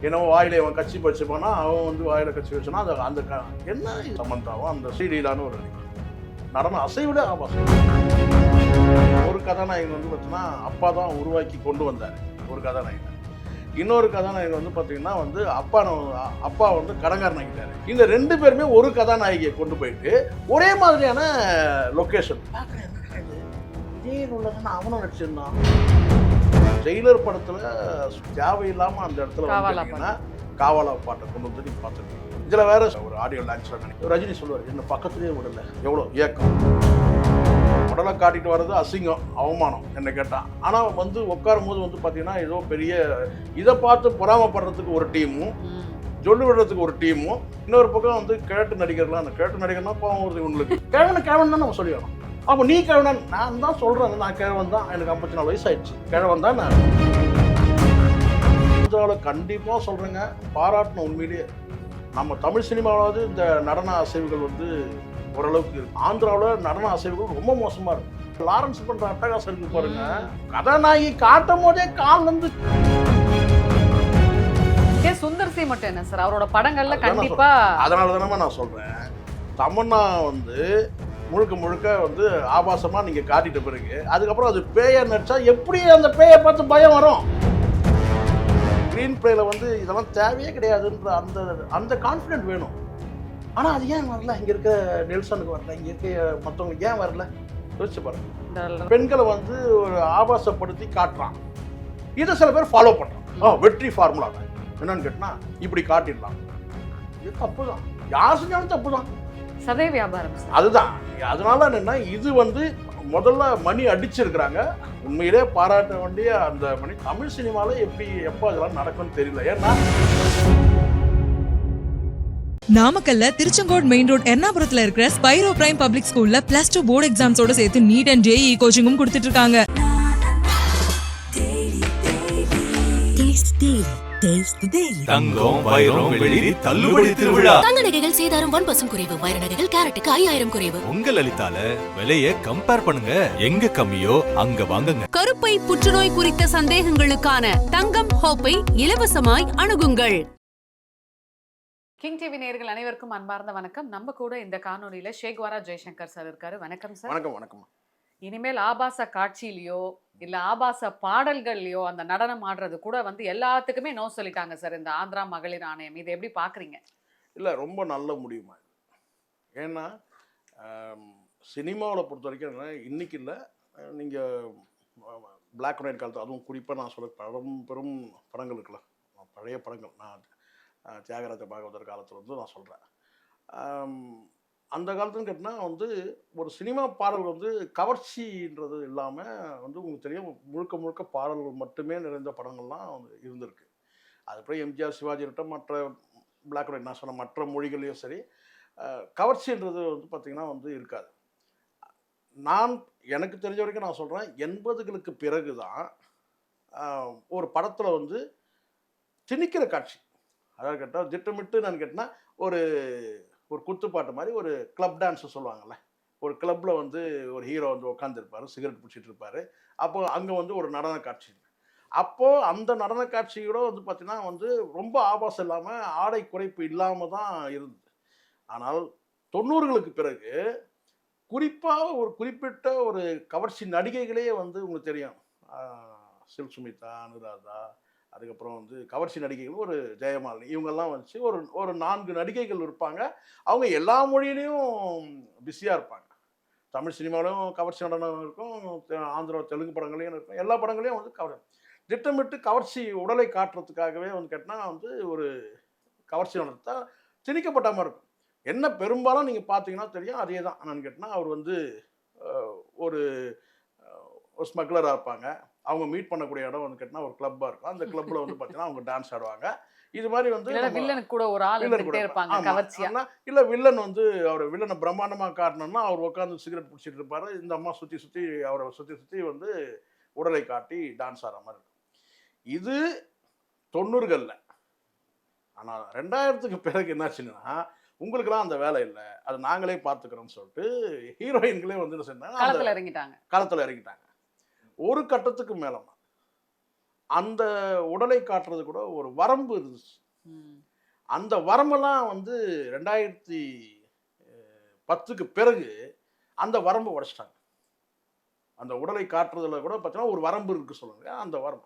ஏன்னா வாயில அவன் கட்சி வச்சுப்பானா, அவன் வந்து வாயில கட்சி வச்சானா அது அந்த என்ன சமந்தாவும் அந்த ஸ்ரீலீலான்னு ஒரு நடன அசைவிட ஆபாசம். ஒரு கதாநாயகன் வந்து பார்த்தீங்கன்னா அப்பா தான் உருவாக்கி கொண்டு வந்தார் ஒரு கதாநாயகன். இன்னொரு கதாநாயகன் வந்து பார்த்தீங்கன்னா வந்து அப்பா வந்து கடங்காரன் ஆகிட்டாரு. இந்த 2 பேருமே ஒரு கதாநாயகியை கொண்டு போயிட்டு ஒரே மாதிரியான லொக்கேஷன் இதே நூல்ல தானே அவனும் நடிச்சிருந்தான். ஜெயிலர் படத்துல தேவையில்லாம அந்த இடத்துல வந்து காவாலா பாட்டை கொண்டு வந்து நீங்க பார்த்துருக்கீங்க. இதுல வேற ஒரு ஆடியோ லான்ச்ல ரஜினி சொல்லுவார், என்ன பக்கத்துலேயே விடல, எவ்வளோ ஏக்கம், உடலை காட்டிட்டு வர்றது அசிங்கம், அவமானம் என்ன கேட்டான். ஆனால் வந்து உட்காரும் போது வந்து பார்த்தீங்கன்னா ஏதோ பெரிய இதை பார்த்து பொறாமப்படுறதுக்கு ஒரு டீமும் சொல்லி விடுறதுக்கு ஒரு டீமும், இன்னொரு பக்கம் வந்து கிழட்டு நடிகர்லாம், அந்த கிழட்டு நடிகர்னா கோவம் வருது இவங்களுக்கு. கிழவன் தான் நம்ம சொல்லிடணும். அப்போ நீ கிழவன், நான் தான் சொல்கிறேன், நான் கிழவன் தான், எனக்கு 54 வயசு ஆயிடுச்சு, கிழவன் தான் நான். ஆந்திராவில் கண்டிப்பாக சொல்கிறேங்க, பாராட்டணும் உண்மையிலேயே. நம்ம தமிழ் சினிமாவாவது இந்த நடன அசைவுகள் வந்து ஓரளவுக்கு இருக்கு. ஆந்திராவில் நடன அசைவுகள் ரொம்ப மோசமாக இருக்கு. லாரன்ஸ் பண்ணுற அட்டகாசம் இருக்கு பாருங்க, கதாநாயகி காட்டும் போதே கால் வந்து. சுந்தர் சி மட்டும் என்ன சார், அவரோட படங்கள்ல கண்டிப்பா. அதனால தானே நான் சொல்றேன், தமன்னா வந்து முழுக்க முழுக்க வந்து ஆபாசமா நீங்க காட்டிட்ட பிறகு அதுக்கப்புறம் அது பேய நடிச்சா எப்படி அந்த பேயை பார்த்து பயம் வரும்? ஸ்க்ரீன் பிளேல வந்து இதெல்லாம் தேவையே கிடையாதுன்ற அந்த அந்த கான்ஃபிடென்ட் வேணும். ஆனா அது ஏன் வரல? இங்க இருக்க நெல்சனுக்கு வரல, இங்க இருக்க மற்றவங்களுக்கு ஏன் வரல? யோசிச்சு பாருங்க. பெண்களை வந்து ஒரு ஆபாசப்படுத்தி காட்டுறான், இதை சில பேர் ஃபாலோ பண்றான். வெற்றி ஃபார்முலா தான் என்னன்னு கேட்டா இப்படி காட்டிடலாம். இது தப்பு தான், யார் செஞ்சாலும் தப்பு தான், சதே வியாபாரம். அதுதான். அதனால என்னன்னா இது வந்து முதல்ல மணி அடிச்சிருக்கிறாங்க. உண்மையிலே பாராட்ட வேண்டிய அந்த மணி. தமிழ் சினிமால எப்போ அதெல்லாம் நடக்கும்னு தெரியல. ஏன்னா நாமக்கல்ல திருச்செங்கோடு மெயின் ரோட் எர்ணாபுரத்துல இருக்கிற ஸ்பைரோ பிரைம் பப்ளிக் ஸ்கூல்ல +2 போர்டு எக்ஸாம்ஸோட சேர்த்து நீட் அண்ட் JEE கோச்சிங்கும் கொடுத்துட்டு இருக்காங்க. தங்கம் வைரம் வெள்ளி தள்ளுபடி திருவிழா. தங்க நகைகள் சேதாரம் 1% குறைவு, வைர நகைகள் கேரட்டுக்கு 5000 குறைவு. உங்க லலிதால விலைய கம்பேர் பண்ணுங்க, எங்க கம்மியோ அங்க வாங்குங்க. கருப்பை புற்றுநோய் குறித்த சந்தேகங்களுக்கான தங்கம் ஹோப்பை இலவசமாய் அணுகுங்கள். கிங் டிவி நேயர்கள் அனைவருக்கும் அன்பார்ந்த வணக்கம். நம்ம கூட இந்த காணொலியில ஷேக்வாரா ஜெய்சங்கர் சார் இருக்காரு. வணக்கம் சார். வணக்கம். வணக்கம். இனிமேல் ஆபாச காட்சியிலையோ இல்ல ஆபாச பாடல்கள்லயோ அந்த நடனம் ஆடுறது கூட வந்து எல்லாத்துக்குமே நோ சொல்லிட்டாங்க சார் இந்த ஆந்திரா மகளிர் ஆணையம். இதை எப்படி பாக்குறீங்க? இல்லை, ரொம்ப நல்ல முடியுமா. ஏன்னா சினிமாவில் பொறுத்த வரைக்கும் இன்னைக்கு இல்லை, நீங்கள் பிளாக் அண்ட் ஒயிட் காலத்தில், அதுவும் குறிப்பாக நான் சொல்ல பெரும் படங்கள் இருக்குல்ல, பழைய படங்கள், நான் தியாகராஜ பாகவதர் காலத்தில் வந்து நான் சொல்கிறேன். அந்த காலத்துன்னு கேட்டால் வந்து ஒரு சினிமா பாடல் வந்து கவர்ச்சின்றது இல்லாமல் வந்து உங்களுக்கு தெரியும், முழுக்க முழுக்க பாடல்கள் மட்டுமே நிறைந்த படங்கள்லாம் வந்து இருந்திருக்கு. அதுக்கப்புறம் எம்ஜிஆர், சிவாஜி இருக்கட்டும், மற்ற பிளாக் அண்ட் ஒயிட் நான் சொன்ன மற்ற மொழிகளையும் சரி, கவர்ச்சின்றது வந்து பார்த்திங்கன்னா வந்து இருக்காது. எனக்கு தெரிஞ்ச வரைக்கும் நான் சொல்கிறேன், 80களுக்கு பிறகு தான் ஒரு படத்தில் வந்து திணிக்கிற காட்சி, அதாவது கேட்டால் திட்டமிட்டு நான் கேட்டேன்னா ஒரு குத்துப்பாட்டு மாதிரி ஒரு கிளப் டான்ஸு சொல்லுவாங்கள்ல, ஒரு கிளப்பில் வந்து ஒரு ஹீரோ வந்து உட்காந்துருப்பார், சிகரெட் பிடிச்சிட்டு இருப்பார். அப்போ அங்கே வந்து ஒரு நடன காட்சி, அப்போது அந்த நடன காட்சியோட வந்து பார்த்திங்கன்னா வந்து ரொம்ப ஆபாசம் இல்லாமல் ஆடை குறைப்பு இல்லாமல் தான் இருந்தது. ஆனால் 90களுக்கு பிறகு குறிப்பாக ஒரு குறிப்பிட்ட ஒரு கவர்ச்சி நடிகைகளே வந்து உங்களுக்கு தெரியும், சில்க் சுமிதா, அனுராதா, அதுக்கப்புறம் வந்து கவர்ச்சி நடிகைகள் ஒரு ஜெயமாலினி, இவங்கெல்லாம் வச்சு ஒரு 4 நடிகைகள் இருப்பாங்க. அவங்க எல்லா மொழியிலையும் பிஸியாக இருப்பாங்க. தமிழ் சினிமாவிலையும் கவர்ச்சி நடனம் இருக்கும், ஆந்திரா தெலுங்கு படங்களையும் இருக்கும், எல்லா படங்களையும் வந்து திட்டமிட்டு கவர்ச்சி உடலை காட்டுறதுக்காகவே வந்து கேட்டால் வந்து ஒரு கவர்ச்சி நடனத்தை திணிக்கப்பட்ட மாதிரி இருக்கும். என்ன பெரும்பாலும் நீங்கள் பார்த்தீங்கன்னா தெரியும், அதே தான். என்னன்னு கேட்டால் அவர் வந்து ஒரு ஸ்மக்லராக இருப்பாங்க. அவங்க மீட் பண்ணக்கூடிய இடம் வந்து கேட்டால் ஒரு கிளப்பாக இருக்கும். அந்த கிளப்பில் வந்து பார்த்தீங்கன்னா அவங்க டான்ஸ் ஆடுவாங்க. இது மாதிரி வந்து வில்லனுக்கு கூட ஒரு ஆள் இருப்பாங்க கவர்ச்சியா. இல்லை, வில்லன் வந்து அவர் வில்லனை பிரம்மாண்டமாக காட்டணும்னா அவர் உட்காந்து சிகரெட் பிடிச்சிட்டு இருப்பாரு, இந்த அம்மா சுற்றி அவரை சுற்றி வந்து உடலை காட்டி டான்ஸ் ஆடுற மாதிரி இருக்கும். இது 90களில். ஆனால் 2000க்கு பிறகு என்னாச்சுன்னா, உங்களுக்கெல்லாம் அந்த வேலை இல்லை, அது நாங்களே பார்த்துக்கிறோம்னு சொல்லிட்டு ஹீரோயின்களே வந்து என்ன சொன்னாங்க, களத்தில் இறங்கிட்டாங்க. ஒரு கட்டத்துக்கு மேலமா அந்த உடலை காட்டுறது கூட ஒரு வரம்பு இருந்துச்சு. ம். அந்த வரம்பெல்லாம் வந்து 2010க்கு பிறகு அந்த வரம்பை உடைச்சிட்டாங்க. அந்த உடலை காட்டுறதுல கூட பார்த்தீங்கன்னா ஒரு வரம்பு இருக்கு சொல்லுங்க.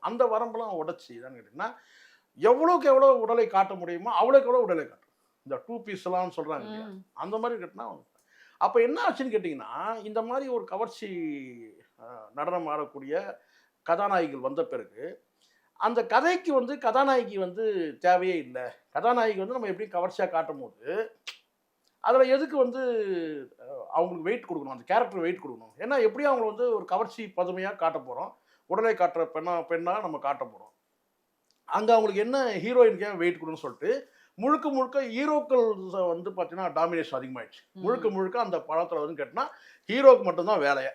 அந்த வரம்பெல்லாம் உடைச்சி என்னன்னு கேட்டிங்கன்னா, எவ்வளோக்கு எவ்வளோ உடலை காட்ட முடியுமோ அவ்வளோக்கு எவ்வளோ உடலை காட்டும். இந்த 2 பீஸ்லாம் சொல்றாங்க இல்லையா? ம். அந்த மாதிரி கட்டினா அப்போ என்ன ஆச்சுன்னு கேட்டிங்கன்னா, இந்த மாதிரி ஒரு கவர்ச்சி நடனம் ஆடக்கூடிய கதாநாயகிகள் வந்த பிறகு, அந்த கதைக்கு வந்து கதாநாயகி வந்து தேவையே இல்ல. கதாநாயகி வந்து நம்ம எப்படியும் கவர்ச்சியா காட்டும்போது, அதில எதுக்கு வந்து அவங்களுக்கு வெயிட் குடுக்கணும். அந்த கேரக்டர் வெயிட் குடுக்கணும். ஏன்னா எப்படியும் அவங்கள வந்து ஒரு கவர்ச்சி பதுமையா காட்டப் போறோம். உடலை காட்டுற பெண்ணா நம்ம காட்டப் போறோம். அங்க அவங்களுக்கு என்ன ஹீரோயினுக்கு ஏன் வெயிட் குடுக்கணும்னு சொல்லிட்டு, முழுக்க முழுக்க ஹீரோக்கள் வந்து பார்த்தீங்கன்னா டாமினேஷன் அதிகமாயிடுச்சு. முழுக்க ம். முழுக்க அந்த படத்தில வந்து கேட்டீங்கன்னா, ஹீரோக்கு மட்டும் தான் வேலையே.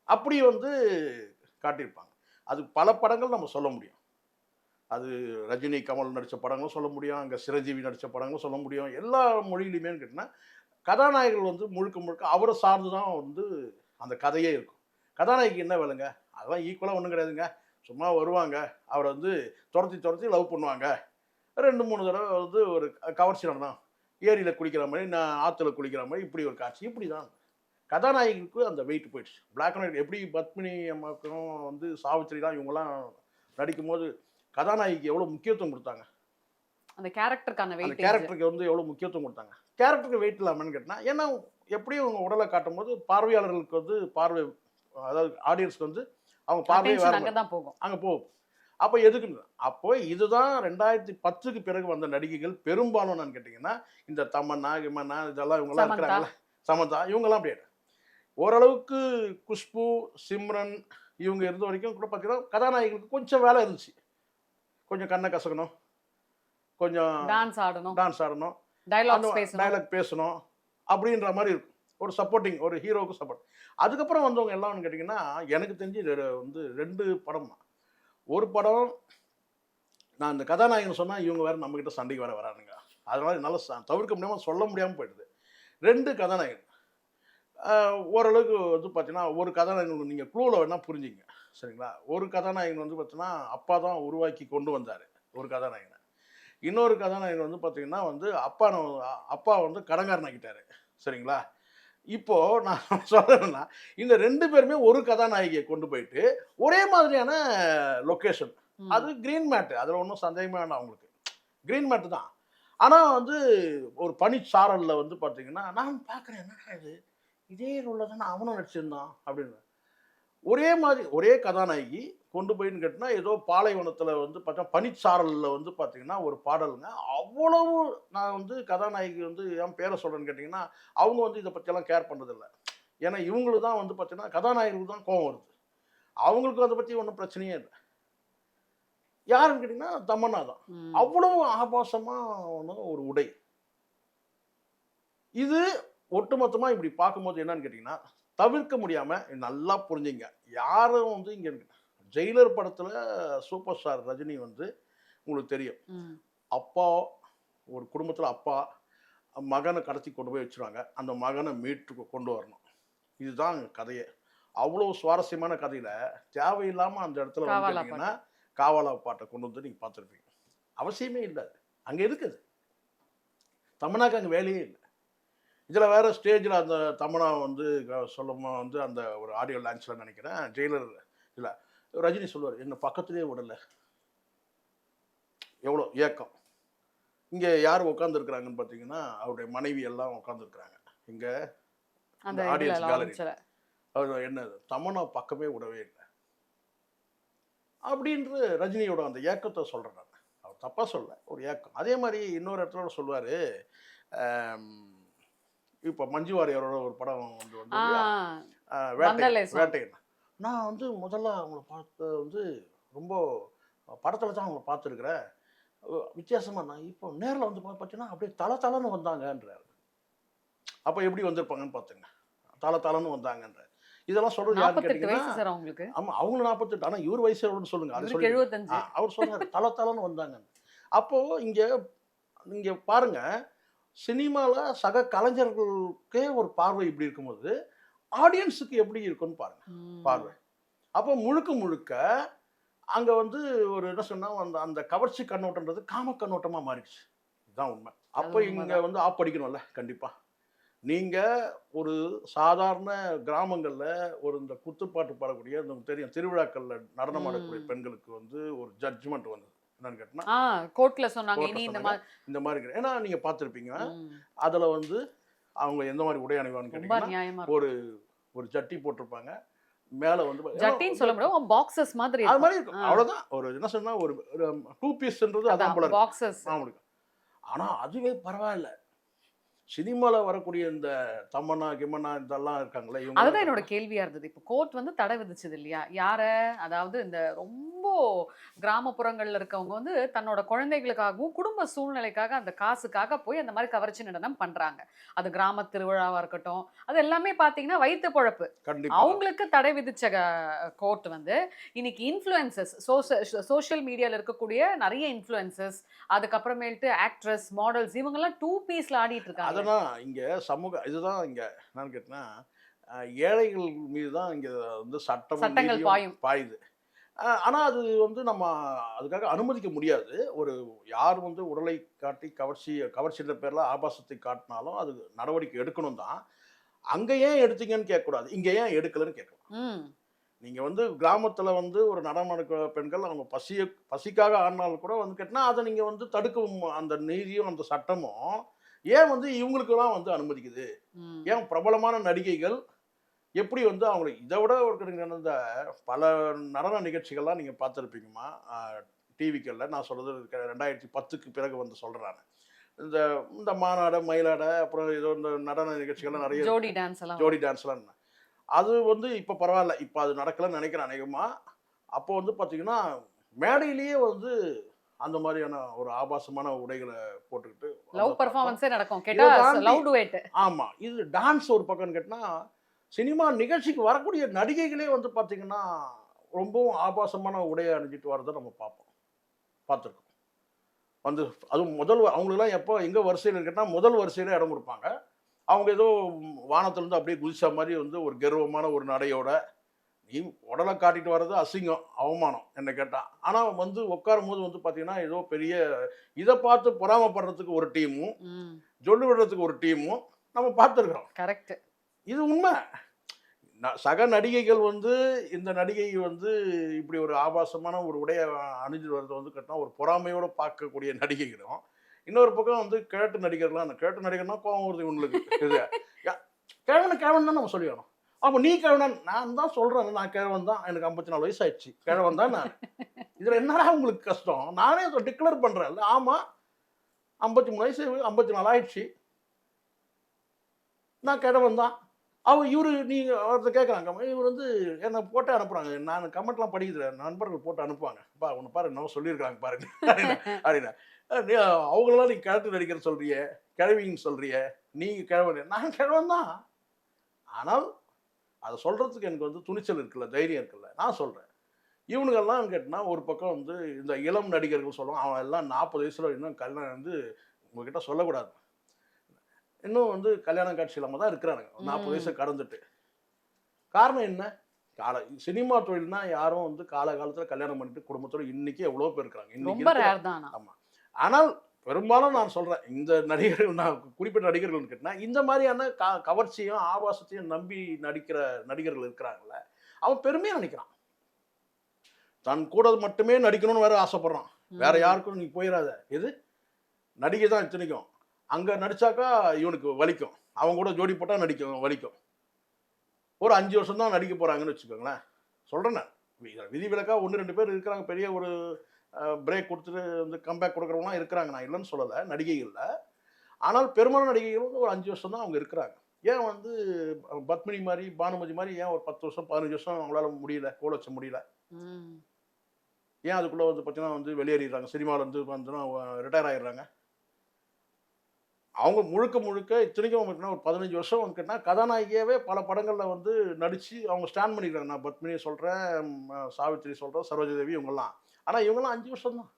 அப்படி வந்து காட்டியிருப்பாங்க. அது பல படங்கள் நம்ம சொல்ல முடியும். அது ரஜினி, கமல் நடிச்ச படங்களும் சொல்ல முடியும். அங்க சிரஞ்சீவி நடிச்ச படங்களும் சொல்ல முடியும். எல்லா மொழியிலுமேன்னு கேட்டீங்கன்னா, கதாநாயகர்கள் வந்து முழுக்க முழுக்க அவர சார்ந்து தான் வந்து அந்த கதையே இருக்கும். கதாநாயகிக்கு என்ன வேலைங்க? அதெல்லாம் ஈக்குவலா ஒண்ணும் கிடையாதுங்க. சும்மா வருவாங்க. அவர வந்து தொரத்தி லவ் பண்ணுவாங்க. 2, 3 தடவ வந்து ஒரு கவர்ச்சி நடனம். ஏரியில குளிக்கிற மாரி, நான் ஆத்துல குளிக்கிற மாரி இப்படி ஒரு காட்சி. இப்படிதான். கதாநாயகிக்கு அந்த வெயிட் போயிடுச்சு. பிளாக் அண்ட் ஒயிட் எப்படி பத்மினி அம்மாவுக்கும் வந்து சாவித்திரிலாம் இவங்கலாம் நடிக்கும்போது கதாநாயகிக்கு எவ்வளோ முக்கியத்துவம் கொடுத்தாங்க. அந்த கேரக்டருக்கான அந்த வெயிட்டேஜ். கேரக்டருக்கு வந்து எவ்வளோ முக்கியத்துவம் கொடுத்தாங்க. கேரக்டருக்கு வெயிட் இல்லாமன்னு கேட்டா, ஏன்னா எப்படியும் அவங்க உடலை காட்டும்போது பார்வையாளர்களுக்கு வந்து அதாவது ஆடியன்ஸ்க்கு வந்து அவங்க பார்வையே வேற அட்டென்ஷன் அங்க மாரி தான் போகும். அங்க போகும். அப்போ எதுக்குன்னு அப்போ இதுதான் 2010க்கு பிறகு வந்த நடிகைகள் பெரும்பாலும் என்னன்னு கேட்டீங்கன்னா, இந்த தமன்னா, கிமன்னா இதெல்லாம் இவங்கலாம் சமந்தா. இருக்கிறாங்கல்ல, சமந்தா இவங்கலாம் அப்படி ஓரளவுக்கு குஷ்பு, சிம்ரன் இவங்க இருந்த வரைக்கும் கூட பார்த்தீங்கன்னா, கதாநாயகிகளுக்கு கொஞ்சம் வேலை இருந்துச்சு. கொஞ்சம் கண்ண கசக்கணும், கொஞ்சம் டான்ஸ் ஆடணும், டான்ஸ் ஆடணும், அந்த டயலாக்ஸ் பேசணும். டயலாக் பேசணும் அப்படின்ற மாரி இருக்கும். ஒரு சப்போர்ட்டிங் ஒரு ஹீரோவுக்கு சப்போர்ட். அதுக்கப்புறம் வந்தவங்க எல்லாம்னு கேட்டிங்கன்னா, எனக்கு தெரிஞ்சு வந்து 2 படம் தான். ஒரு படம் நான் இந்த கதாநாயகன் சொன்னா இவங்க வேற நம்மகிட்ட சண்டைக்கு வேற வரானுங்க. அதனால என்னால தவிர்க்க முடியாம சொல்ல முடியாம போயிடுது. 2 கதாநாயகன். ஓரளவுக்கு வந்து பார்த்தீங்கன்னா, ஒரு கதாநாயகன் நீங்க க்ளூல வேணா புரிஞ்சுக்கங்க. சரிங்களா? ஒரு கதாநாயகன் வந்து பார்த்தீங்கன்னா, அப்பா தான் உருவாக்கி கொண்டு வந்தாரு. ஒரு கதாநாயகன. இன்னொரு கதாநாயகன் வந்து பார்த்தீங்கன்னா வந்து, அப்பா வந்து கடன்காரன் ஆக்கிட்டாரு. சரிங்களா? இப்போ நான் சொல்றேன்னா, இந்த 2 பேருமே ஒரு கதாநாயகிய கொண்டு போயிட்டு, ஒரே மாதிரியான லொகேஷன். ம். அது கிரீன் மேட். அதுல ஒண்ணும் சந்தேகமே வேண்டாம் உங்களுக்கு. கிரீன் மேட் தான். ஆனா வந்து ஒரு பனிச்சாரல்ல வந்து பார்த்தீங்கன்னா, நான் பார்க்குறேன் என்னடா இது? இதே ரோல்ல தானே அவனும் நடிச்சிருந்தான் அப்படின்னு. ஒரே மாதிரி ஒரே கதாநாயகி கொண்டு போயின்னு கேட்டினா, ஏதோ பாலைவனத்தில வந்து பார்த்தா பனிச்சாரல்ல வந்து பார்த்தீங்கன்னா, ஒரு பாடலுங்க. அவ்வளவு நான் வந்து கதாநாயகி வந்து ஏன் பேர சொல்றேன்னு கேட்டீங்கன்னா, அவங்க வந்து இத பத்தியெல்லாம் கேர் பண்றதில்ல. ஏன்னா இவங்களுக்கு தான் வந்து பார்த்தீங்கன்னா, கதாநாயகருக்கு தான் கோவம் வருது. அவங்களுக்கு அத பத்தி ஒண்ணும் பிரச்சனையே இல்ல. யாருன்னு கேட்டீங்கன்னா, தமன்னா தான். ம். அவ்வளவு ஆபாசமான ஒரு உடை. இது ஒட்டுமொத்தமா இப்படி பார்க்கும்போது என்னன்னு கேட்டீங்கன்னா, தவிர்க்க முடியாம நல்லா புரிஞ்சுங்க. யாரும் வந்து இங்க ஜெயிலர் படத்துல சூப்பர் ஸ்டார் ரஜினி வந்து உங்களுக்கு தெரியும். ம். அப்பா ஒரு குடும்பத்துல அப்பா மகனை கடத்தி கொண்டு போய் வச்சுருவாங்க. அந்த மகனை மீட்டு கொண்டு வரணும். இதுதான் கதையே. அவ்வளவு சுவாரஸ்யமான கதையில தேவையில்லாம அந்த இடத்துல வந்து காவாலா கேட்டீங்கன்னா, காவாலா பாட்ட கொண்டு வந்து நீங்க பார்த்துருப்பீங்க. அவசியமே இல்ல அது. அங்க எதுக்கு அது? தமன்னாக்கு அங்க வேலையே இல்ல. இதுல வேற ஸ்டேஜ்ல அந்த தமன்னா வந்து சொல்லும்போது வந்து அந்த ஒரு ஆடியோ லான்ச்ல நினைக்கிறேன் ஜெயிலர் இல்ல ரஜினி சொல்லுவார் என்ன பக்கத்திலேயே விடல. எவ்வளோ ஏக்கம். இங்க யார் உட்கார்ந்து இருக்கிறாங்கன்னு பார்த்தீங்கன்னா, அவருடைய மனைவி எல்லாம் உட்கார்ந்து இருக்கிறாங்க. இங்க அந்த இந்த இதுல ஆடியன்ஸ் கேலரி. லான்ச்ல. அவர் என்ன தமன்னா பக்கமே விடவே இல்ல. அப்படின்ற ரஜினியோட அந்த ஏக்கத்தை சொல்றேன் நான். அவர் தப்பா சொல்லல. ஒரு ஏக்கம். அதே மாதிரி இன்னொரு இடத்துல சொல்லுவாரு. ஆம், இப்போ மஞ்சு வாரியரோட ஒரு படம் வந்து ஆ, வந்தலே song. வேட்டையன். நான் வந்து முதல்ல அவங்கள பார்த்த வந்து ரொம்ப படத்துல தான் அவங்கள பார்த்துருக்குறேன். வித்தியாசமா நான் இப்போ நேர்ல வந்து பார்த்தீங்கன்னா அப்படியே தலன்னு வந்தாங்கன்றாரு. அப்போ எப்படி வந்திருப்பாங்கன்னு பார்த்துங்க. தலன்னு வந்தாங்கன்றார். இதெல்லாம் சொல்றது யாருன்னு 48 கேட்டீங்கன்னா, வயசு சார் உங்களுக்கு. ஆமா அவங்களும் 48 ஆனா இவர் வயசு எவ்வளோன்னு சொல்லுங்க. அதை இவருக்கு சொல்லுங்க. 75. அவர் சொன்னாரு தலன்னு வந்தாங்கன்னு. அப்போ இங்க பாருங்க சினிமால சக கலைஞர்களுக்கே ஒரு பார்வை இப்படி இருக்கும்போது ஆடியன்ஸுக்கு எப்படி இருக்குன்னு பாருங்க ம். பார்வை. அப்போ முழுக்க அங்கே வந்து ஒரு என்ன சொன்னால் அந்த அந்த கவர்ச்சி கண்ணோட்டன்றது காம கண்ணோட்டமாக மாறிடுச்சு. இதுதான் உண்மை. அப்போ அது இங்கே உண்மைதான். வந்து ஆப் அடிக்கணும்ல கண்டிப்பாக. நீங்கள் ஒரு சாதாரண கிராமங்களில் ஒரு இந்த குத்துப்பாட்டு பாடக்கூடிய இந்த தெரியும் திருவிழாக்களில் நடனம் ஆடக்கூடிய பெண்களுக்கு வந்து ஒரு ஜட்ஜ்மெண்ட் வந்தது. என்னன்னு கேட்டினா கோர்ட்ல சொன்னாங்க கோர்ட்டில் இனி இந்த சொன்னாங்க மாதிரி. இந்த மாதிரி கிடையாது. ஏன்னா நீங்கள் பார்த்துருப்பீங்க அதில் வந்து அவங்க எந்த மாதிரி உடை அணிவான்னு ரொம்ப கேட்டிங்கன்னா நியாயமா ஒரு ஒரு ஜட்டி போட்டிருப்பாங்க. மேலே வந்து ஜட்டின்னு சொல்ல முடியாது, பாக்ஸஸ் மாதிரி அது மாதிரி இருக்கும். இருக்கும். அவ்வளோதான். ஒரு என்ன சொன்னா ஒரு 2 பீஸ்ன்றது அதான் போல இருக்கு. பாக்ஸஸ். அவங்களுக்கு. ஆனா அதுவே பரவாயில்ல. சினிமால வரக்கூடிய இந்த தமன்னா கிமன்னா இதெல்லாம் இருக்காங்களே இவங்க அதுதான் என்னோட கேள்வியா இருந்தது. இப்போ கோர்ட் வந்து தடை விதிச்சது இல்லையா? யார, அதாவது இந்த ரொம்ப கிராமப்புறங்கள்ல இருக்கவங்க வந்து தன்னோட குழந்தைகளுக்காகவும் குடும்ப சூழ்நிலைக்காக அந்த காசுக்காக போய் அந்த மாதிரி கவர்ச்சி நடனம் பண்றாங்க. அது கிராம திருவிழாவா இருக்கட்டும், அது எல்லாமே பாத்தீங்கன்னா வயிற்று பொழப்பு. கண்டிப்பா அவங்களுக்கு தடை விதிச்ச கோர்ட் வந்து இன்னைக்கு இன்ஃப்ளூயன்சஸ், சோஷியல் மீடியால இருக்கக்கூடிய நிறைய இன்ஃப்ளூயன்சஸ், அதுக்கப்புறமேல்ட்டு ஆக்ட்ரஸ், மாடல்ஸ் இவங்கெல்லாம் 2 பீஸ்ல ஆடிட்டு இருக்காங்க. அதெல்லாம் இங்க சமூக இதுதான் இங்க என்னன்னு கேட்டினா ஏழைகள் மீது தான் இங்க வந்து சட்டங்கள் பாயுது. ஆனா அது வந்து நம்ம அதுக்காக அனுமதிக்க முடியாது. ஒரு யார் வந்து உடலை காட்டி கவர்ச்சின்ற பேர்ல ஆபாசத்தை காட்டினாலும் அது நடவடிக்கை எடுக்கணும் தான். அங்க ஏன் எடுத்தீங்கன்னு கேட்கக்கூடாது. இங்க ஏன் எடுக்கலன்னு கேட்கலாம். நீங்க வந்து கிராமத்துல வந்து ஒரு நடனம் நடக்கிற பெண்கள் அவங்க பசிக்காக ஆடினாலும் கூட வந்து கேட்டினா அதை நீங்க வந்து தடுக்கும் அந்த நீதியும் அந்த சட்டமும் ஏன் வந்து இவங்களுக்கெல்லாம் வந்து அனுமதிக்குது? ஏன் பிரபலமான நடிகைகள் எப்படி வந்து அவங்களுக்கு இதை விட ஒரு நடந்த பல நடன நிகழ்ச்சிகள்லாம் நீங்கள் பார்த்துருப்பீங்கம்மா டிவிக்களில். நான் சொல்கிறது 2010க்கு பிறகு வந்து சொல்கிறேன் நான். இந்த இந்த மாநாடு மயிலாடை அப்புறம் ஏதோ இந்த நடன நிகழ்ச்சிகள்லாம் நிறைய ஜோடி டான்ஸ்லாம் அது வந்து இப்போ பரவாயில்ல. இப்போ அது நடக்கலன்னு நினைக்கிறேன் அநேகமாக. அப்போ வந்து பார்த்தீங்கன்னா மேடையிலேயே வந்து அந்த மாதிரியான ஒரு ஆபாசமான உடைகளை போட்டுக்கிட்டு லவ் பெர்ஃபார்மன்ஸே நடக்கும். கேட்டா லவ் டுவேட். ஆமா. இது டான்ஸ் ஒரு பக்கம்னு கேட்டினா சினிமா நிகழ்ச்சிக்கு வரக்கூடிய நடிகைகளே வந்து பார்த்தீங்கன்னா ரொம்பவும் ஆபாசமான உடையை அணிஞ்சிட்டு வரதை நம்ம பார்த்துருக்கோம். வந்து அதுவும் அவங்களுக்குலாம் எப்போ எங்கே வரிசையில் கேட்டால் முதல் வரிசையில் இடம் கொடுப்பாங்க. அவங்க ஏதோ வானத்துலேருந்து அப்படியே குதிச்ச மாதிரி வந்து ஒரு கர்வமான ஒரு நடையோட நீ உடலை காட்டிட்டு வர்றது அசிங்கம், அவமானம் என்ன கேட்டால். ஆனால் வந்து உட்காரும் போது வந்து பார்த்தீங்கன்னா ஏதோ பெரிய இதை பார்த்து பொறாமப்படுறதுக்கு ஒரு டீமும் சொல்லி விடுறதுக்கு ஒரு டீமும் நம்ம பார்த்துருக்குறோம். கரெக்ட். இது உண்மை. சக நடிகைகள் வந்து இந்த நடிகை வந்து இப்படி ஒரு ஆபாசமான ஒரு உடைய அணிஞ்சு வர்றது வந்து கேட்டால் ஒரு பொறாமையோடு பார்க்கக்கூடிய நடிகைகளும், இன்னொரு பக்கம் வந்து கிழட்டு நடிகர்லாம் அந்த கிழட்டு நடிகர்னா கோவம் வருது இவங்களுக்கு. இது கிழவன் தான் நம்ம சொல்லிடணும். அப்போ நீ கிழவன், நான் தான் சொல்கிறேன் நான் கிழவன் தான், எனக்கு 54 வயசு ஆயிடுச்சு, கிழவன் தான் நான். இதில் என்னடா உங்களுக்கு கஷ்டம்? நானே அதை டிக்ளேர் பண்ணுறேன். ஆமாம் 53 வயசு 54 ஆயிடுச்சு, நான் கிழவன் தான். இவர் நீங்கள் அவர்கிட்ட கேட்குறாங்க, இவர் வந்து என்னை போட்டு அனுப்புகிறாங்க. நான் கமெண்ட்லாம் படிக்கிறேன், நண்பர்கள் போட்டு அனுப்புவாங்க. அப்பா ஒன்று பாரு என்ன சொல்லியிருக்காங்க பாருங்க அப்படின்னா. அவங்களெல்லாம் நீ கிழட்டு நடிக்கிற சொல்கிறிய, கிழவின்னு சொல்கிறிய, நீங்கள் கிழவன். நான் கிழவன் தான். ஆனால் அதை சொல்கிறதுக்கு எனக்கு வந்து துணிச்சல் இருக்குல்ல, தைரியம் இருக்குல்ல, நான் சொல்கிறேன். இவனுங்கெல்லாம் கேட்டினா ஒரு பக்கம் வந்து இந்த இளம் நடிகர்கள் சொல்லுவான், அவன் எல்லாம் 40 வயசில் இன்னும் கல்யாணம் வந்து உங்ககிட்ட சொல்லக்கூடாது, இன்னும் வந்து கல்யாண காட்சி இல்லாமல் தான் இருக்கிறானுங்க 40 வயசை கடந்துட்டு. காரணம் என்ன? சினிமா தொழில்னா யாரும் வந்து காலகாலத்தில் கல்யாணம் பண்ணிட்டு குடும்பத்தோடு இன்னைக்கு எவ்வளோ பேர் இருக்கிறாங்க. ஆமாம். ஆனால் பெரும்பாலும் நான் சொல்கிறேன், இந்த நடிகர்கள், நான் குறிப்பிட்ட நடிகர்கள்னு கேட்டினா இந்த மாதிரியான கவர்ச்சியும் ஆபாசத்தையும் நம்பி நடிக்கிற நடிகர்கள் இருக்கிறாங்கல்ல, அவன் பெருமையாக நினைக்கிறான். தன் கூட மட்டுமே நடிக்கணும்னு வேற ஆசைப்படுறான். வேற யாருக்கும் நீ போயிடாத. எது நடிகை தான் இத்தனைக்கும் அங்கே நடித்தாக்கா இவனுக்கு வலிக்கும், அவங்க கூட ஜோடி போட்டால் நடிக்கும் வலிக்கும். ஒரு 5 வருஷம் தான் நடிக்க போகிறாங்கன்னு வச்சுக்கோங்களேன். சொல்கிறேன் நான், விதிவிலக்காக 1-2 பேர் இருக்கிறாங்க, பெரிய ஒரு பிரேக் கொடுத்துட்டு வந்து கம்பேக் கொடுக்குறவங்களாம் இருக்கிறாங்க, நான் இல்லைன்னு சொல்லலை நடிகைகளில். ஆனால் பெரும்பாலான நடிகைகள் வந்து ஒரு 5 வருஷம் தான் அவங்க இருக்கிறாங்க. ஏன் வந்து பத்மினி மாதிரி பானுமதி மாதிரி ஏன் ஒரு 10 வருஷம் 15 வருஷம் அவங்களால முடியல, கோல வச்ச முடியல? ஏன் அதுக்குள்ளே வந்து பார்த்தீங்கன்னா வந்து வெளியேறிடுறாங்க, சினிமாவிலேருந்து வந்துன்னா ரிட்டையர் ஆகிடுறாங்க? அவங்க முழுக்க இத்தனைக்கும் ஒரு 15 வருஷம் வந்து கேட்டால் கதாநாயகியாவே பல படங்களில் வந்து நடித்து அவங்க ஸ்டாண்ட் பண்ணிக்கிறாங்க. நான் பத்மினியை சொல்கிறேன், சாவித்திரி சொல்கிறேன், சரோஜதேவி, இவங்கெல்லாம். ஆனால் இவங்கெல்லாம் 5 வருஷம் தான்.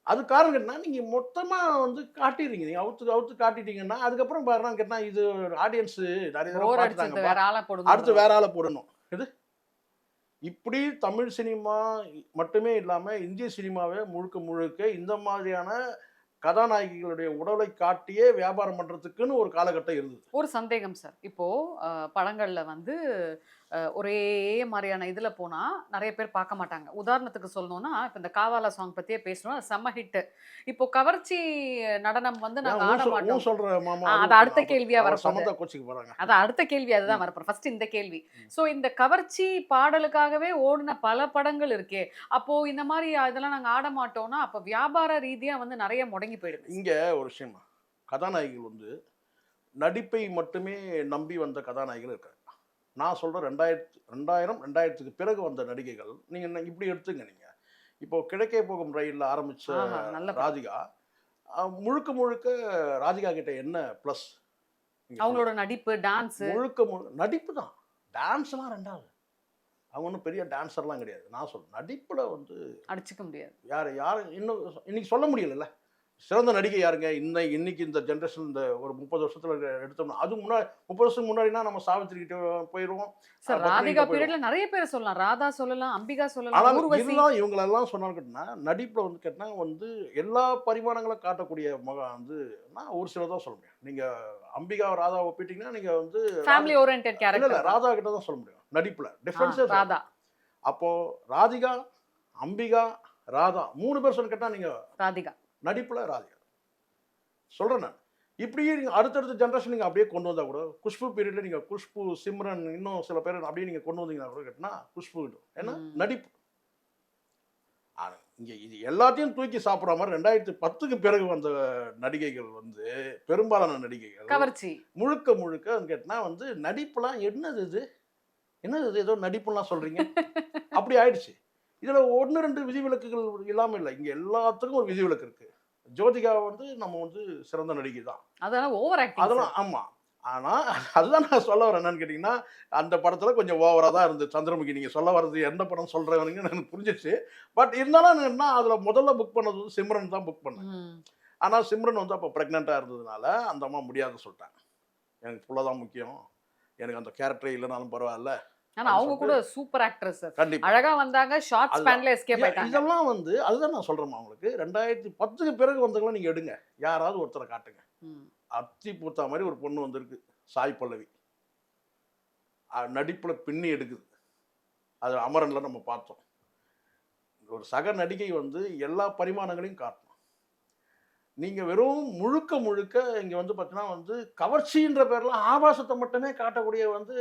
அது காரணம் கேட்டால் நீங்கள் மொத்தமாக வந்து காட்டிடுறீங்க, நீங்கள் அவுத்து காட்டிட்டீங்கன்னா அதுக்கப்புறம் பாருன்னா கேட்டால் இது ஆடியன்ஸு நிறைய தடவை பார்த்துட்டாங்க, அடுத்து வேற ஆளை போடணும். இது இப்படி தமிழ் சினிமா மட்டுமே இல்லாம இந்திய சினிமாவே முழுக்க முழுக்க இந்த மாதிரியான கதாநாயகிகளுடைய உடலை காட்டியே வியாபாரம் பண்றதுக்குன்னு ஒரு காலகட்டம் இருந்தது. ஒரு சந்தேகம் சார். இப்போ படங்கள்ல வந்து ஒரே மாதிரியான இதுல போனா நிறைய பேர் பார்க்க மாட்டாங்க. உதாரணத்துக்கு சொல்லணும்னா, இப்ப இந்த காவாலா சாங் பத்தியே பேசணும். அது செம்ம ஹிட். இப்போ கவர்ச்சி நடனம் வந்து நாங்க ஆட மாட்டோம். சொல்ற மாமா அது அடுத்த கேள்வியா வரப்போகுது. சமந்தா கோச்சிக்கு போறாங்க. அது அடுத்த கேள்வி அதுதான் வரப்போகுது. ஃபர்ஸ்ட் இந்த கேள்வி. சோ இந்த கவர்ச்சி பாடலுக்காகவே ஓடின பல படங்கள் இருக்கே. அப்போ இந்த மாதிரி இதெல்லாம் நாங்க ஆட மாட்டோம்னா அப்ப வியாபார ரீதியா வந்து நிறைய முடங்கி போயிடுது. இங்க ஒரு விஷயமா கதாநாயகிகள் வந்து நடிப்பை மட்டுமே நம்பி வந்த கதாநாயகிகள் இருக்காங்க. நான் சொல்கிறேன் 2000 பிறகு வந்த நடிகைகள் நீங்கள் இப்படி எடுத்துங்க. நீங்கள் இப்போ கிழக்கே போகும் ரயிலில் ஆரம்பித்த ராதிகா முழுக்க முழுக்க ராதிகா கிட்ட என்ன ப்ளஸ் அவங்களோட நடிப்பு, டான்ஸ், முழுக்க நடிப்பு தான். டான்ஸ்லாம் ரெண்டாவது. அவங்க ஒன்றும் பெரிய டான்ஸர்லாம் கிடையாது. நான் சொல்கிறேன் நடிப்பில் வந்து அடிச்சுக்க முடியாது. யார் இன்னும் இன்னைக்கு சொல்ல முடியல. சிறந்த நடிகை யாருங்க இன்னைக்கு இந்த ஜென்ரேஷன் இந்த ஒரு 30 வருஷத்துல எடுத்தோம்னா, அது முன்னாடி 30 வருஷம் முன்னாடினா நம்ம சாவித்திரி கிட்ட போயிடுவோம். சார் ராதிகா பீரியட்ல நிறைய பேர் சொல்லலாம். ராதா சொல்லலாம், அம்பிகா சொல்லலாம், ஊர்வசி. இதெல்லாம் இவங்களெல்லாம் சொன்னாலும் கேட்டினா நடிப்புல வந்து கேட்டினா வந்து எல்லா பரிமாணங்களும் காட்டக்கூடிய மகன் வந்து நான் ஒரு சில தான் சொல்ல முடியும். நீங்க அம்பிகா ராதா ஒப்பிட்டீங்கன்னா நீங்க வந்து ஃபேமிலி ஓரியன்டட் கேரக்டர். இல்ல ராதா கிட்ட தான் சொல்ல முடியும் நடிப்புல. டிஃபரன்ஸே ராதா. அப்போ ராதிகா, அம்பிகா, ராதா 3 பேர் சொன்ன கேட்டா நீங்க ராதிகா நடிப்புல ராதிகா சொல்கிறேன் நான். இப்படியே நீங்கள் அடுத்தடுத்த ஜென்ரேஷன் நீங்கள் அப்படியே கொண்டு வந்தால் கூட குஷ்பு பீரியடில் நீங்கள் குஷ்பு, சிம்ரன், இன்னும் சில பேர் அப்படியே நீங்கள் கொண்டு வந்தீங்கன்னா கூட கேட்டினா குஷ்பு கிட்டும். ஏன்னா நடிப்பு. இங்கே இது எல்லாத்தையும் தூக்கி சாப்பிட்ற மாதிரி 2010க்கு பிறகு வந்த நடிகைகள் வந்து பெரும்பாலான நடிகைகள் கவர்ச்சி முழுக்க முழுக்க கேட்டினா வந்து நடிப்புலாம் என்னது இது ஏதோ நடிப்புலாம் சொல்கிறீங்க அப்படி ஆயிடுச்சு. இதில் 1-2 விதிவிலக்குகள் இல்லாமல் இல்லை. இங்கே எல்லாத்துக்கும் ஒரு விதிவிலக்கு இருக்குது. ஜோதிகா வந்து நம்ம வந்து சிறந்த நடிகை தான். அதெல்லாம் ஓவர் ஆக்டிங். அதெல்லாம் ஆமாம். ஆனால் அதுதான் நான் சொல்ல வரேன். என்னன்னு கேட்டிங்கன்னா அந்த படத்தில் கொஞ்சம் ஓவராக தான் இருந்தது. சந்திரமுகி நீங்கள் சொல்ல வர்றது எந்த படம் சொல்கிறவனுங்க எனக்கு புரிஞ்சிச்சு. பட் இருந்தாலும் என்ன அதில் முதல்ல புக் பண்ணது வந்து சிம்ரன் தான் புக் பண்ணேன். ஆனால் சிம்ரன் வந்து அப்போ ப்ரெக்னெண்ட்டாக இருந்ததுனால அந்த அம்மா முடியாதுன்னு சொல்லிட்டாங்க. எனக்கு ஃபுல்லாக தான் முக்கியம், எனக்கு அந்த கேரக்டரே இல்லைனாலும் பரவாயில்ல. ஆனா அவங்க கூட சூப்பர் ஆக்ட்ரஸ் சார். கண்டிப்பா அழகா வந்தாங்க, ஷார்ட் ஸ்பேன்ல எஸ்கேப் ஆயிட்டாங்க. இதெல்லாம் வந்து அதுதான் நான் சொல்றேன் உங்களுக்கு. 2010க்கு பிறகு வந்தவங்கள நீங்க எடுங்க, யாராவது ஒருத்தரை காட்டுங்க. அத்தி பூத்தா மாதிரி ஒரு பொண்ணு வந்திருக்கு, சாய் பல்லவி. நடிப்புல பின்னி எடுக்குது. அது அமரன்ல நம்ம பார்த்தோம். ஒரு சக நடிகை வந்து எல்லா பரிமாணங்களையும் காட்டணும். நீங்க வெறும் முழுக்க முழுக்க இங்க வந்து பார்த்தீங்கன்னா வந்து கவர்ச்சின்ற பேர்ல ஆபாசத்தை மட்டுமே காட்டக்கூடிய வந்து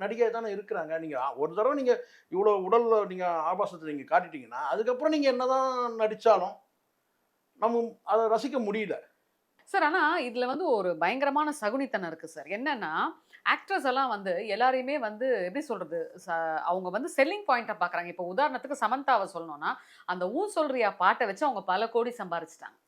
நடிகை தானே இருக்கிறாங்க. நீங்க ஒரு தடவை நீங்க இவ்வளவு உடல்ல நீங்க ஆபாசத்தை நீங்க காட்டிட்டீங்கன்னா அதுக்கப்புறம் நீங்க என்னதான் நடிச்சாலும் நம்ம அதை ரசிக்க முடியல சார். ஆனா இதுல வந்து ஒரு பயங்கரமான சகுனித்தனம் இருக்கு சார். என்னன்னா ஆக்ட்ரஸ் எல்லாம் வந்து எல்லாரையுமே வந்து எப்படி சொல்றது, அவங்க வந்து செல்லிங் பாயிண்டா பாக்குறாங்க. இப்போ உதாரணத்துக்கு சமந்தாவை சொல்லணும்னா அந்த ஊ சொல்றியா பாட்டை வச்சு அவங்க பல கோடி சம்பாரிச்சிட்டாங்க.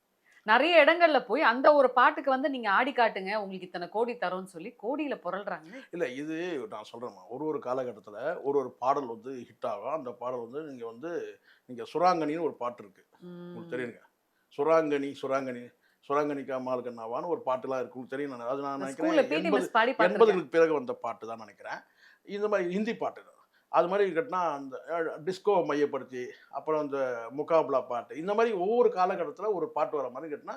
நிறைய இடங்கள்ல போய் அந்த ஒரு பாட்டுக்கு வந்து நீங்க ஆடி காட்டுங்க உங்களுக்கு இத்தனை கோடி தரோன்னு சொல்லி கோடியில புரள்றாங்க. இல்ல இது நான் சொல்றேன், ஒரு காலகட்டத்துல ஒரு பாடல் வந்து ஹிட் ஆகும். அந்த பாடல் வந்து நீங்க சுராங்கனின்னு ஒரு பாட்டு இருக்கு, உங்களுக்கு தெரியுங்க. சுராங்கனிக்கா மால்கண்ணாவான்னு ஒரு பாட்டுலாம் இருக்கு, உங்களுக்கு தெரியும். அது நான் நினைக்கிறேன் 80களுக்கு பிறகு வந்த பாட்டு தான் நினைக்கிறேன். இந்த மாதிரி ஹிந்தி பாட்டு அது மாதிரி கேட்டினா அந்த டிஸ்கோ மையப்படுத்தி அப்புறம் அந்த முகாபலா பாட்டு இந்த மாதிரி ஒவ்வொரு காலகட்டத்தில் ஒரு பாட்டு வர மாதிரி கேட்டினா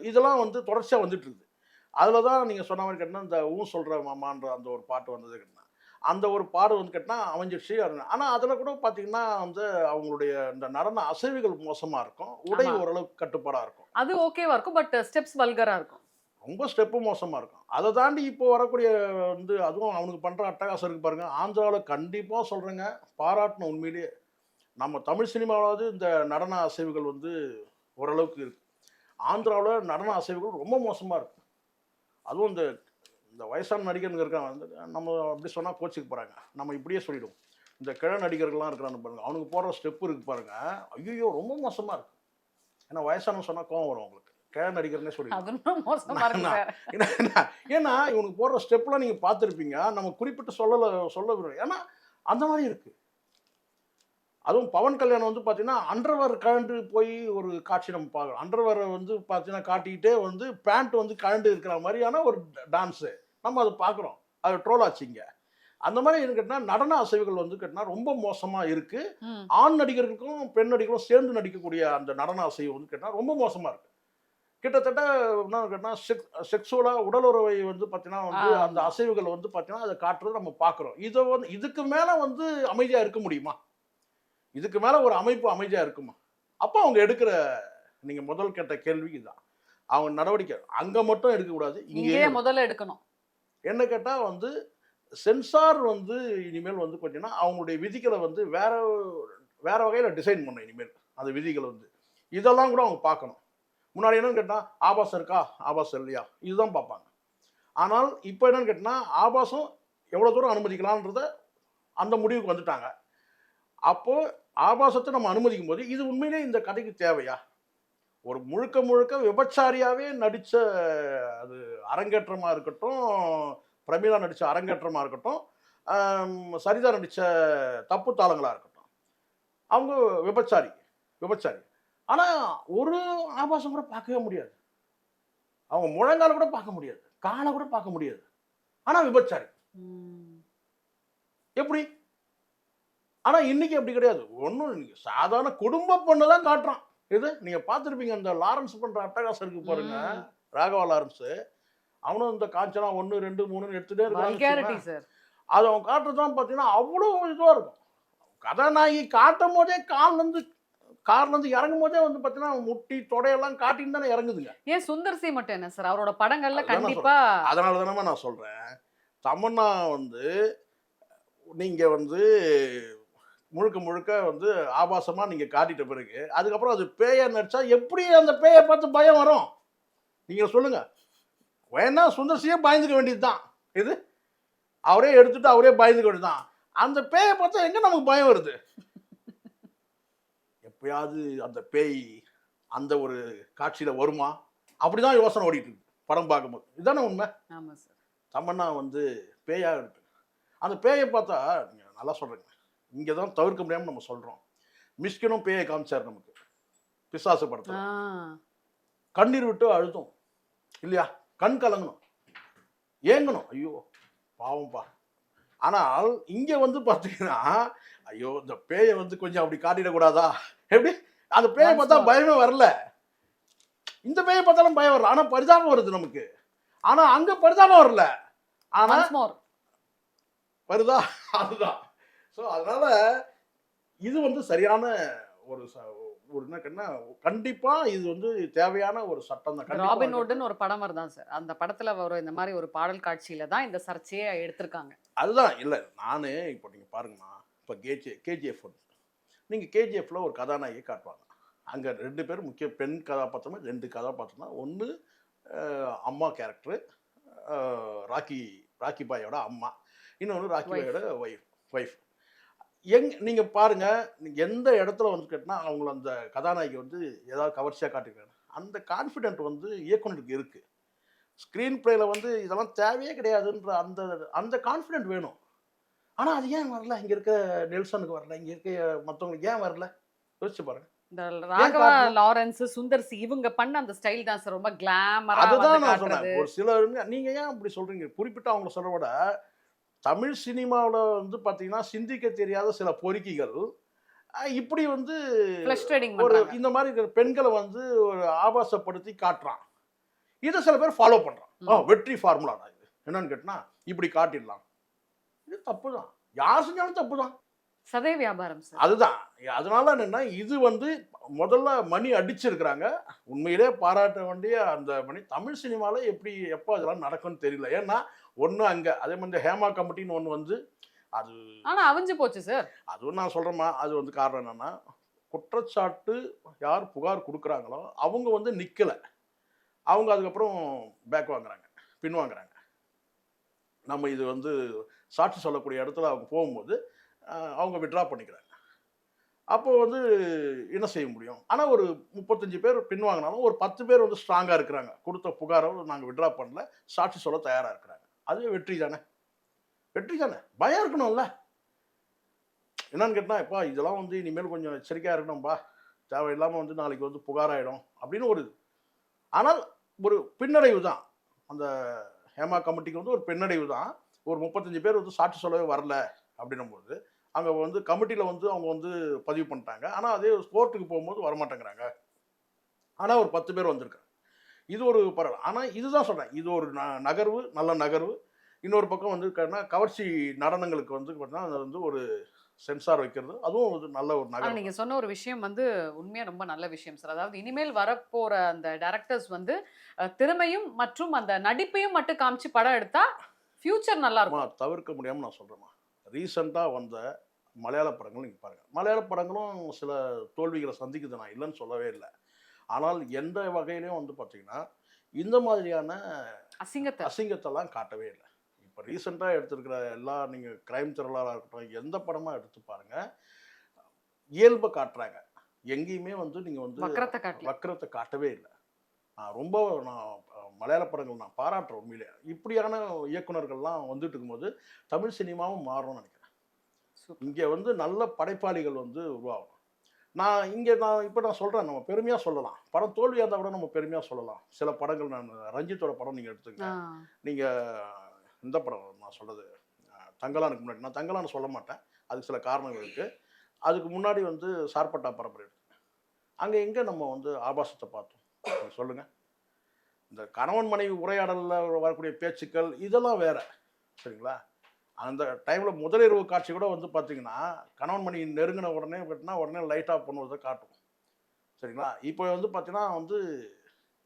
இதெல்லாம் வந்து தொடர்ச்சியாக வந்துட்டு இருக்குது. அதில் தான் நீங்கள் சொன்ன மாதிரி கேட்டினா இந்த சொல்கிற மாமான்ற அந்த ஒரு பாட்டு வந்தது கேட்டினா அந்த ஒரு பாடு வந்து கேட்டினா அமைஞ்சிடுச்சு. ஆனால் அதில் கூட பார்த்தீங்கன்னா வந்து அவங்களுடைய இந்த நடன அசைவுகள் மோசமாக இருக்கும், உடை ஓரளவுக்கு கட்டுப்பாடாக இருக்கும். அது ஓகேவா இருக்கும், பட் ஸ்டெப்ஸ் வல்கராக இருக்கும், ரொம்ப ஸ்டெப்பும் மோசமாக இருக்கும். அதை தாண்டி இப்போ வரக்கூடிய வந்து அதுவும் அவனுக்கு பண்ணுற அட்டகாசம் இருக்குது பாருங்கள். ஆந்திராவில் கண்டிப்பாக சொல்கிறேங்க, பாராட்டணும். உண்மையிலேயே நம்ம தமிழ் சினிமாவாவது இந்த நடன அசைவுகள் வந்து ஓரளவுக்கு இருக்குது. ஆந்திராவில் நடன அசைவுகள் ரொம்ப மோசமாக இருக்குது. அதுவும் இந்த வயசான நடிகருங்க இருக்காங்க வந்து நம்ம அப்படி சொன்னால் கோச்சிக்கு போகிறாங்க, நம்ம இப்படியே சொல்லிவிடுவோம். இந்த கிழ நடிகர்கள்லாம் இருக்கிறான்னு பாருங்கள், அவனுக்கு போடுற ஸ்டெப்பு இருக்குது பாருங்கள், ஐயோ ரொம்ப மோசமாக இருக்குது. ஏன்னா வயசானு சொன்னால் கோவம் வரும் அவங்களுக்கு, கிழ நடிகர்னே சொல்லிடுவோம். ஏன்னா இவனுக்கு போடுற ஸ்டெப்லாம் நீங்கள் பார்த்துருப்பீங்க, நம்ம குறிப்பிட்டு சொல்ல விடுறோம். ஏன்னா அந்த மாதிரி இருக்குது. அதுவும் பவன் கல்யாணம் வந்து பார்த்தீங்கன்னா அண்டர்வேர் கழண்டு போய் ஒரு காட்சி நம்ம பார்க்குறோம். அண்டர்வேரை வந்து பார்த்தீங்கன்னா காட்டிக்கிட்டே வந்து பேண்ட் வந்து கழண்டு இருக்கிற மாதிரியான ஒரு டான்ஸு நம்ம அதை பார்க்குறோம். அது ட்ரோல் ஆச்சுங்க. அந்த மாதிரி என்ன கேட்டால் நடன அசைவுகள் வந்து கேட்டால் ரொம்ப மோசமாக இருக்குது. ம். ஆண் நடிகர்களுக்கும் பெண் நடிகர்களும் சேர்ந்து நடிக்கக்கூடிய அந்த நடன அசைவு வந்து கேட்டால் ரொம்ப மோசமாக இருக்குது. கிட்டத்தட்ட என்ன கேட்டால் செக்ஸுவலாக உடலுறவை வந்து பார்த்தீங்கன்னா வந்து ஆ. அந்த அசைவுகள் வந்து பார்த்தீங்கன்னா அதை காட்டுறது நம்ம பார்க்குறோம். இதை வந்து இதுக்கு மேலே வந்து அமைதியாக இருக்க முடியுமா? இதுக்கு மேலே ஒரு அமைப்பு அமைதியாக இருக்குமா? அப்போ அவங்க எடுக்கிற நீங்கள் முதல் கேட்ட கேள்வி இதுதான். அவங்க நடவடிக்கை அங்கே மட்டும் எடுக்கக்கூடாது, இங்கேயே இங்கேயே முதல்ல எடுக்கணும். என்ன கேட்டால் வந்து சென்சார் வந்து இனிமேல் வந்து பார்த்தீங்கன்னா அவங்களுடைய விதிகளை வந்து வேற வேற வகையில் டிசைன் பண்ணணும். இனிமேல் அந்த விதிகளை வந்து இதெல்லாம் கூட அவங்க பார்க்கணும். முன்னாடி என்னன்னு கேட்டால் ஆபாசம் இருக்கா, ஆபாசம் இல்லையா, இதுதான் பார்ப்பாங்க. ஆனால் இப்போ என்னன்னு கேட்டால் ஆபாசம் எவ்வளோ தூரம் அனுமதிக்கலான்றத அந்த முடிவுக்கு வந்துட்டாங்க. அப்போ ஆபாசத்தை நம்ம அனுமதிக்கும் போது இது உண்மையிலே இந்த கதைக்கு தேவையா? ஒரு முழுக்க முழுக்க விபச்சாரியாவே நடித்த அது அரங்கேற்றமாக இருக்கட்டும், பிரமிளா நடித்த அரங்கேற்றமாக இருக்கட்டும், சரிதா நடித்த தப்பு தாளங்களாக இருக்கட்டும், அவங்க விபச்சாரி. ஆனால் ஒரு ஆபாசம் கூட பார்க்கவே முடியாது. அவங்க முழங்கால கூட பார்க்க முடியாது, காலை கூட பார்க்க முடியாது. ஆனால் விபச்சாரி எப்படி? ஆனால் இன்னைக்கு அப்படி கிடையாது. ஒன்றும் சாதாரண குடும்ப பொண்ணு தான் காட்டுறான். இது நீங்கள் பார்த்துருப்பீங்க, இந்த லாரன்ஸ் பண்ணுற அட்டகாசம் இருக்கு பாருங்க, ராகவா லாரன்ஸ். அவனும் இந்த காஞ்சனா 1, 2, 3 எடுத்துகிட்டே இருக்கான். சார் அது அவன் காட்டுறதுதான் பார்த்தீங்கன்னா அவ்வளோ இதுவாக இருக்கும். கதாநாயகி காட்டும் போதே கார்லேருந்து இறங்கும் போதே வந்து பார்த்தீங்கன்னா முட்டி தொடையெல்லாம் காட்டின்னு தானே இறங்குதுங்க. ஏன் சுந்தர் சி மட்டும் என்ன சார், அவரோட படங்கள்ல அதுதான் நான் கண்டிப்பா அதனால தானே நான் சொல்கிறேன், தமன்னா வந்து நீங்கள் வந்து முழுக்க முழுக்க வந்து ஆபாசமாக நீங்கள் காட்டிட்ட பிறகு அதுக்கப்புறம் அது பேயை நடிச்சா எப்படி அந்த பேயை பார்த்து பயம் வரும்? நீங்கள் சொல்லுங்கள். வேணா சுந்தர்சியே பயந்துக்க வேண்டியது தான். இது அவரே எடுத்துட்டு அவரே பயந்துக்க வேண்டியது தான். அந்த பேயை பார்த்தா எங்கே நமக்கு பயம் வருது? எப்பயாவது அந்த பேய் அந்த ஒரு காட்சியில் வருமா? அப்படிதான் யோசனை ஓடிட்டு இருக்கு படம் பார்க்கும்போது. இதுதானே உண்மை. ஆமாம் சார். தமன்னா வந்து பேயாக இருக்கு. அந்த பேயை பார்த்தா நீங்கள் நல்லா சொல்கிறீங்க, இங்கே தான் தவிர்க்க முடியாமல் நம்ம சொல்கிறோம். மிஷ்கினும் பேயை காமிச்சார் நமக்கு பிசாசு படத்தில். கண்ணீர் விட்டு அழுதும் இல்லையா, கண் கலங்கணும், ஏங்கணும், ஐயோ பாவம்பா. ஆனால் இங்கே வந்து பார்த்தீங்கன்னா ஐயோ இந்த பேயை வந்து கொஞ்சம் அப்படி காட்டிடக்கூடாதா? எப்படி அந்த பேயை பார்த்தா பயமே வரல, இந்த பேயை பார்த்தாலும் பயம் வரல, ஆனால் பரிதாபம் வருது நமக்கு. ஆனால் அங்கே பரிதாபம் வரல, ஆனால் வருதா? அதுதான். ஸோ அதனால இது வந்து சரியான ஒரு என்ன கண்டிப்பா இது வந்து தேவையான ஒரு சட்டம் தான். ராபின்ஹுட்னு ஒரு படம் வருதான் சார், அந்த படத்துல வர இந்த மாதிரி ஒரு பாடல் காட்சியில தான் இந்த சர்ச்சையை எடுத்திருக்காங்க. அதுதான் இல்லை நானே இப்போ நீங்கள் பாருங்கம்மா, இப்போ கேஜிஎஃப் வந்து நீங்கள் கேஜிஎஃப்ல ஒரு கதாநாயகியை காட்டுவாங்க. அங்கே 2 பேர் முக்கிய பெண் கதாபாத்திரமா, 2 கதாபாத்திரம் தான். ஒன்று அம்மா கேரக்டரு, ராக்கி பாயோட அம்மா, இன்னொன்று ராக்கி பாயோட ஒய்ஃப். நீங்கள் பாருங்க, எந்த இடத்துல வந்து கேட்டினா அவங்கள அந்த கதாநாயகி வந்து ஏதாவது கவர்ச்சியாக காட்டிக்கிறாங்க, அந்த கான்ஃபிடென்ட் வந்து இயக்குனருக்கு இருக்குது. ஸ்க்ரீன் பிளேல வந்து இதெல்லாம் தேவையே கிடையாதுன்ற அந்த அந்த கான்ஃபிடென்ட் வேணும். ஆனால் அது ஏன் வரல? இங்கே இருக்க நெல்சனுக்கு வரல, இங்கே இருக்க மற்றவங்களுக்கு ஏன் வரல? யோசிச்சு பாருங்க. இந்த ராகவா லாரன்ஸ், சுந்தர் சி இவங்க பண்ண அந்த ஸ்டைல் தான் சார் ரொம்ப கிளாமரா. அதுதான் நான் சொன்னேன். ஒரு சிலர் நீங்கள் ஏன் அப்படி சொல்கிறீங்க? குறிப்பிட்ட அவங்கள சொல்ல விட தமிழ் சினிமாவில் வந்து பார்த்தீங்கன்னா சிந்திக்க தெரியாத சில பொறுக்கிகள் இப்படி வந்து ஒரு இந்த மாதிரி இருக்கிற பெண்களை வந்து ஒரு ஆபாசப்படுத்தி காட்டுறான். இதை சில பேர் ஃபாலோ பண்ணுறான். வெற்றி ஃபார்முலா தான் இது. என்னன்னு கேட்டினா இப்படி காட்டிடலாம். இது தப்பு தான், யார் செஞ்சாலும் தப்பு தான். சதை வியாபாரம் சார். அதுதான். அதனால என்னன்னா இது வந்து முதல்ல மணி அடிச்சிருக்கிறாங்க. உண்மையிலே பாராட்ட வேண்டிய அந்த மணி. தமிழ் சினிமாவில் எப்போ அதெல்லாம் நடக்கும்னு தெரியல. ஏன்னா ஒன்று அங்கே அதே மாதிரி ஹேமா கமிட்டின்னு ஒன்று வந்து அது ஆனால் அவிஞ்சு போச்சு சார். அதுவும் நான் சொல்கிறேம்மா, அது வந்து காரணம் என்னன்னா குற்றச்சாட்டு யார் புகார் கொடுக்குறாங்களோ அவங்க வந்து நிற்கலை. அவங்க அதுக்கப்புறம் பேக் வாங்குறாங்க, பின்வாங்குறாங்க. நம்ம இது வந்து சாட்சி சொல்லக்கூடிய இடத்துல அவங்க போகும்போது அவங்க விட்ரா பண்ணிக்கிறாங்க. அப்போ வந்து என்ன செய்ய முடியும்? ஆனால் ஒரு 35 பேர் பின்வாங்கினாலும் ஒரு 10 பேர் வந்து ஸ்ட்ராங்காக இருக்கிறாங்க. கொடுத்த புகாரை நாங்கள் விட்ரா பண்ணல, சாட்சி சொல்ல தயாராக இருக்கிறாங்க. அதுவே வெற்றி தானே. பயம் இருக்கணும்ல. என்னன்னு கேட்டால் இப்போ இதெல்லாம் வந்து இனிமேல் கொஞ்சம் எச்சரிக்கையாக இருக்கணும்பா, தேவையில்லாமல் வந்து நாளைக்கு வந்து புகாராயிடும் அப்படின்னு ஒரு இது. ஆனால் ஒரு பின்னடைவு தான். அந்த ஹேமா கமிட்டிக்கு வந்து ஒரு பின்னடைவு தான். ஒரு 35 பேர் வந்து சாட்சி சொல்லவே வரல அப்படின்னும்போது அங்கே வந்து கமிட்டியில் வந்து அவங்க வந்து பதிவு பண்ணிட்டாங்க. ஆனால் அதே கோர்ட்டுக்கு போகும்போது வரமாட்டேங்கிறாங்க. ஆனால் ஒரு 10 பேர் வந்திருக்காங்க. இது ஒரு பரவாயில்ல. ஆனால் இதுதான் சொல்கிறேன், இது ஒரு நகர்வு, நல்ல நகர்வு. இன்னொரு பக்கம் வந்து கவர்ச்சி நடனங்களுக்கு வந்து பார்த்தீங்கன்னா அது வந்து ஒரு சென்சார் வைக்கிறது, அதுவும் ஒரு நல்ல ஒரு நகர்வு. நீங்க சொன்ன ஒரு விஷயம் வந்து உண்மையா ரொம்ப நல்ல விஷயம் சார். அதாவது இனிமேல் வரப்போற அந்த டைரக்டர்ஸ் வந்து திறமையும் மற்றும் அந்த நடிப்பையும் மட்டும் காமிச்சு படம் எடுத்தா ஃபியூச்சர் நல்லா இருக்கும். தவிர்க்க முடியாமல் நான் சொல்கிறேம்மா, ரீசெண்டாக வந்த மலையாள படங்களும் நீங்கள் பாருங்கள். மலையாள படங்களும் சில தோல்விகளை சந்திக்குது, நான் இல்லைன்னு சொல்லவே இல்லை. ஆனால் எந்த வகையிலையும் வந்து பார்த்தீங்கன்னா இந்த மாதிரியான அசிங்கத்தெல்லாம் காட்டவே இல்லை. இப்போ ரீசெண்டாக எடுத்திருக்கிற எல்லா நீங்கள் கிரைம் த்ரில்லராக இருக்கட்டும், எந்த படமாக எடுத்து பாருங்கள், இயல்பை காட்டுறாங்க. எங்கேயுமே வந்து நீங்கள் வந்து வக்கரத்தை காட்டவே இல்லை. நான் மலையாள படங்கள் நான் பாராட்டுறேன். உண்மையிலே இப்படியான இயக்குனர்கள்லாம் வந்துட்டு இருக்கும்போது தமிழ் சினிமாவும் மாறணும்னு நினைக்கிறேன். இங்கே வந்து நல்ல படைப்பாளிகள் வந்து உருவாகணும். நான் இப்போ நான் சொல்கிறேன், நம்ம பெருமையாக சொல்லலாம். படம் தோல்வியாக இருந்தால் கூட நம்ம பெருமையாக சொல்லலாம். சில படங்கள், நான் ரஞ்சித்தோட படம் நீங்கள் எடுத்துக்கங்க. நீங்கள் இந்த படம் நான் சொல்கிறது தங்கலானுக்கு முன்னாடி, நான் தங்கலான்னு சொல்ல மாட்டேன், அதுக்கு சில காரணங்கள் இருக்குது. அதுக்கு முன்னாடி வந்து சார்பட்டா பரம்பரை எடுத்து, அங்கே எங்கே நம்ம வந்து ஆபாசத்தை பார்த்தோம் சொல்லுங்கள். இந்த கணவன் மனைவி உரையாடலில் வரக்கூடிய பேச்சுக்கள் இதெல்லாம் வேற, சரிங்களா? அந்த டைமில் முதலிரவு காட்சி கூட வந்து பார்த்தீங்கன்னா கணவன் மணி நெருங்கின உடனே பார்த்தீங்கன்னா உடனே லைட் ஆஃப் பண்ணுவதை காட்டும், சரிங்களா? இப்போ வந்து பார்த்தீங்கன்னா வந்து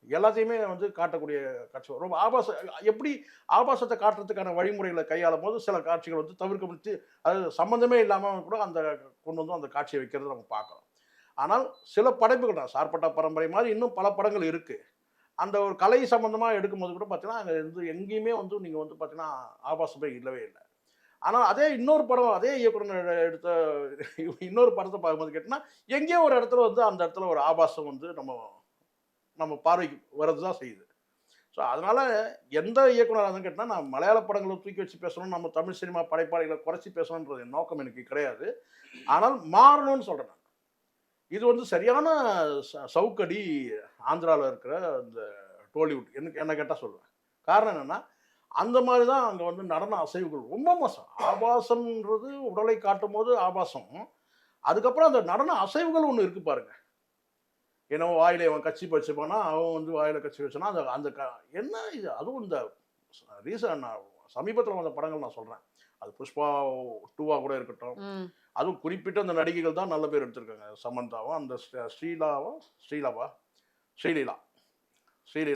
எல்லாத்தையுமே வந்து காட்டக்கூடிய காட்சி ரொம்ப எப்படி ஆபாசத்தை காட்டுறதுக்கான வழிமுறைகளை கையாளும் போது சில காட்சிகள் வந்து தவிர்க்க முடிச்சு, அது சம்மந்தமே இல்லாமல் கூட அந்த கொண்டு வந்து அந்த காட்சியை வைக்கிறது நம்ம பார்க்குறோம். ஆனால் சில படைப்புகள் தான், சார்பட்டா பரம்பரை மாதிரி இன்னும் பல படங்கள் இருக்குது. அந்த ஒரு கலை சம்மந்தமாக எடுக்கும்போது கூட பார்த்தீங்கன்னா அங்கே வந்து எங்கேயுமே வந்து நீங்கள் வந்து பார்த்தீங்கன்னா ஆபாசமே இல்லவே இல்லை. ஆனால் அதே இன்னொரு படம், அதே இயக்குனர் எடுத்த இன்னொரு படத்தை பார்க்கும்போது கேட்டிங்கன்னா எங்கேயோ ஒரு இடத்துல வந்து அந்த இடத்துல ஒரு ஆபாசம் வந்து நம்ம பார்வைக்கு வர்றது தான் செய்யுது. ஸோ அதனால் எந்த இயக்குனராக கேட்டால் நான் மலையாள படங்களை தூக்கி வச்சு பேசணும், நம்ம தமிழ் சினிமா படைப்பாளிகளை குறைச்சி பேசணுன்றது என் நோக்கம் எனக்கு கிடையாது. ஆனால் மாறணும்னு சொல்கிறேன் நான். இது வந்து சரியான சவுக்கடி ஆந்திராவில் இருக்கிற இந்த டோலிவுட் என்ன கேட்டால் சொல்லுவேன். காரணம் என்னென்னா அந்த மாதிரி தான் அங்கே வந்து நடன அசைவுகள் ரொம்ப மோசம். ஆபாசம்ன்றது உடலை காட்டும் போது ஆபாசம், அதுக்கப்புறம் அந்த நடன அசைவுகள் ஒன்று இருக்குது பாருங்கள். ஏன்னா வாயில அவன் கட்சி வச்சுப்பானா, அவன் வந்து வாயில கட்சி வச்சானா, அந்த என்ன இது? அதுவும் இந்த நான் சமீபத்தில் வந்த படங்கள் நான் சொல்கிறேன், அது புஷ்பா 2 கூட இருக்கட்டும், அதுவும் குறிப்பிட்ட அந்த நடிகைகள் தான் நல்ல பேர் எடுத்திருக்காங்க. சமந்தாவும் அந்த ஸ்ரீலீலா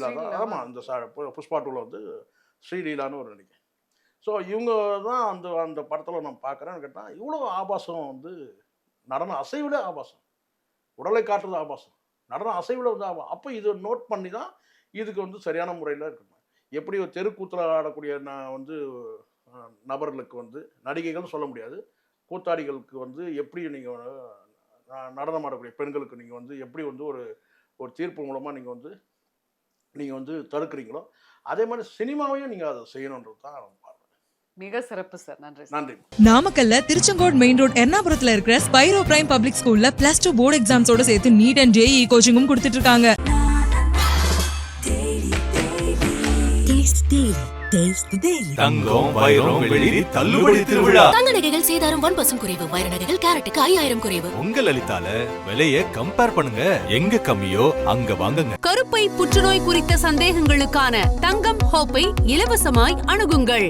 தான். ஆமாம், அந்த புஷ்பா 2 வந்து ஸ்ரீலீலான்னு ஒரு நடிகை. ஸோ இவங்க தான் அந்த படத்தில் நான் பார்க்குறேன்னு கேட்டால் இவ்வளோ ஆபாசம் வந்து நடன அசைவில் ஆபாசம், உடலை காட்டுறது ஆபாசம், நடன அசைவில் வந்து அப்போ இது நோட் பண்ணி தான் இதுக்கு வந்து சரியான முறையில் இருக்கணும். எப்படி ஒரு தெருக்கூத்தில் ஆடக்கூடிய வந்து நபர்களுக்கு வந்து நடிகைகள் சொல்ல முடியாது, கூத்தாடிகளுக்கு வந்து எப்படி நீங்கள் நடனம் ஆடக்கூடிய பெண்களுக்கு நீங்கள் வந்து எப்படி வந்து ஒரு தீர்ப்பு மூலமாக நீங்கள் வந்து தடுக்கிறீங்களோ அதே மாதிரி சினிமாவையும் நீங்கள் அதை செய்யணுன்றது தான். மிக சிறப்பு சார், நன்றி. நன்றி. நாமக்கல்ல திருச்செங்கோடு மெயின் ரோட் எர்ணாபுரத்துல இருக்கிற ஸ்பைரோ பிரைம் பப்ளிக் ஸ்கூல்ல +2 போர்டு எக்ஸாம்ஸோட சேர்த்து நீட் அண்ட் JEE கோச்சிங்கும் கொடுத்துட்டு இருக்காங்க. தங்கம் வைரம் வெள்ளி தள்ளுபடி திருவிழா. தங்க நகைகள் சேதாரம் 1% குறைவு, வைர நகைகள் கேரட்டுக்கு 5000 குறைவு. உங்க லலிதால விலையை கம்பேர் பண்ணுங்க, எங்க கம்மியோ அங்க வாங்குங்க. கருப்பை புற்றுநோய் குறித்த சந்தேகங்களுக்கான தங்கம் ஹோப்பை இலவசமாய் அணுகுங்கள்.